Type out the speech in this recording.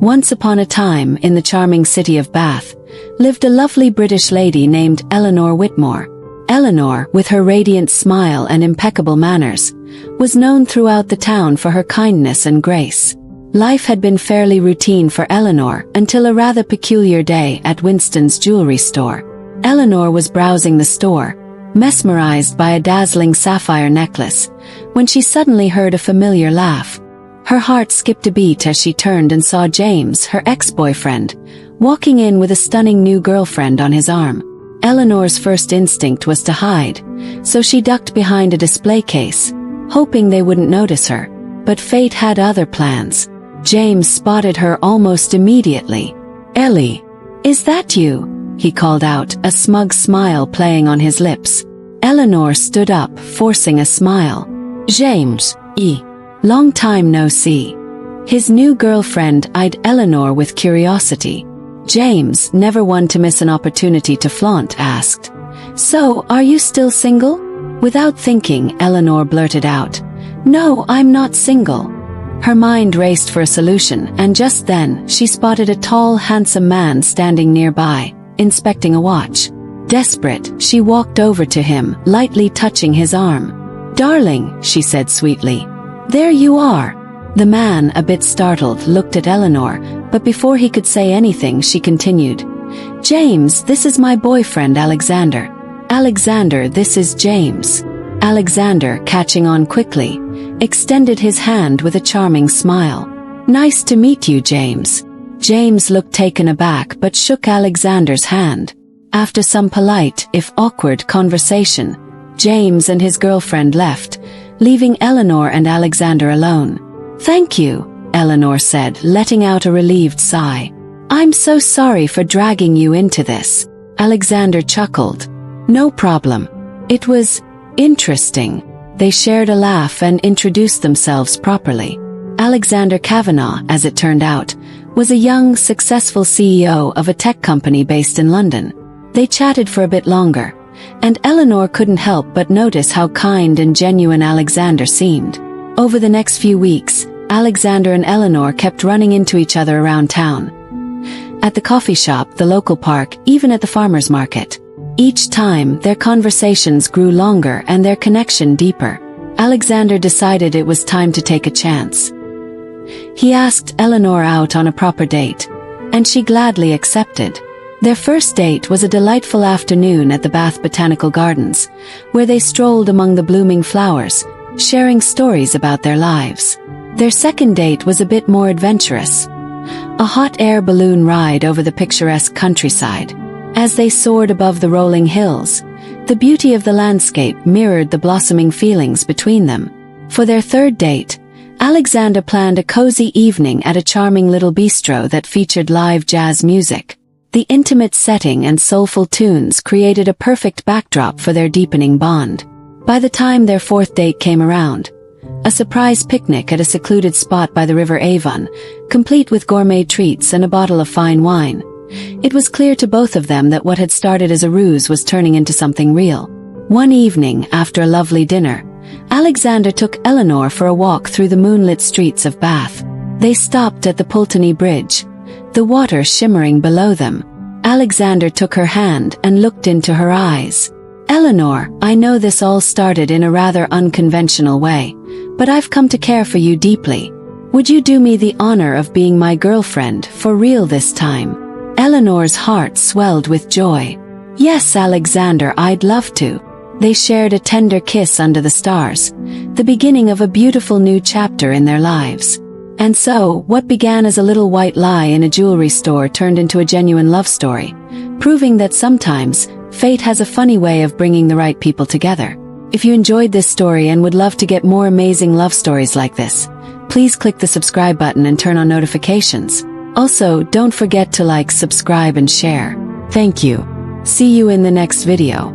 Once upon a time, in the charming city of Bath, lived a lovely British lady named Eleanor Whitmore. Eleanor, with her radiant smile and impeccable manners, was known throughout the town for her kindness and grace. Life had been fairly routine for Eleanor until a rather peculiar day at Winston's jewelry store. Eleanor was browsing the store, mesmerized by a dazzling sapphire necklace, when she suddenly heard a familiar laugh. Her heart skipped a beat as she turned and saw James, her ex-boyfriend, walking in with a stunning new girlfriend on his arm. Eleanor's first instinct was to hide, so she ducked behind a display case, hoping they wouldn't notice her. But fate had other plans. James spotted her almost immediately. "Ellie, is that you?" he called out, a smug smile playing on his lips. Eleanor stood up, forcing a smile. "James, long time no see." His new girlfriend eyed Eleanor with curiosity. James, never one to miss an opportunity to flaunt, asked, "So, are you still single?" Without thinking, Eleanor blurted out, "No, I'm not single." Her mind raced for a solution, and just then, she spotted a tall, handsome man standing nearby, inspecting a watch. Desperate, she walked over to him, lightly touching his arm. "Darling," she said sweetly. "There you are." The man, a bit startled, looked at Eleanor, but before he could say anything she continued. "James, this is my boyfriend Alexander." "Alexander, this is James." Alexander, catching on quickly, extended his hand with a charming smile. "Nice to meet you, James." James looked taken aback but shook Alexander's hand. After some polite, if awkward, conversation, James and his girlfriend left, leaving Eleanor and Alexander alone. "Thank you," Eleanor said, letting out a relieved sigh. "I'm so sorry for dragging you into this." Alexander chuckled. "No problem. It was interesting." They shared a laugh and introduced themselves properly. Alexander Cavanaugh, as it turned out, was a young, successful CEO of a tech company based in London. They chatted for a bit longer, and Eleanor couldn't help but notice how kind and genuine Alexander seemed. Over the next few weeks, Alexander and Eleanor kept running into each other around town. At the coffee shop, the local park, even at the farmer's market. Each time, their conversations grew longer and their connection deeper. Alexander decided it was time to take a chance. He asked Eleanor out on a proper date, and she gladly accepted. Their first date was a delightful afternoon at the Bath Botanical Gardens, where they strolled among the blooming flowers, sharing stories about their lives. Their second date was a bit more adventurous. A hot air balloon ride over the picturesque countryside. As they soared above the rolling hills, the beauty of the landscape mirrored the blossoming feelings between them. For their third date, Alexander planned a cozy evening at a charming little bistro that featured live jazz music. The intimate setting and soulful tunes created a perfect backdrop for their deepening bond. By the time their fourth date came around, a surprise picnic at a secluded spot by the River Avon, complete with gourmet treats and a bottle of fine wine. It was clear to both of them that what had started as a ruse was turning into something real. One evening, after a lovely dinner, Alexander took Eleanor for a walk through the moonlit streets of Bath. They stopped at the Pulteney Bridge, the water shimmering below them. Alexander took her hand and looked into her eyes. "Eleanor, I know this all started in a rather unconventional way, but I've come to care for you deeply. Would you do me the honor of being my girlfriend, for real this time?" Eleanor's heart swelled with joy. "Yes, Alexander, I'd love to." They shared a tender kiss under the stars, the beginning of a beautiful new chapter in their lives. And so, what began as a little white lie in a jewelry store turned into a genuine love story, proving that sometimes, fate has a funny way of bringing the right people together. If you enjoyed this story and would love to get more amazing love stories like this, please click the subscribe button and turn on notifications. Also, don't forget to like, subscribe and share. Thank you. See you in the next video.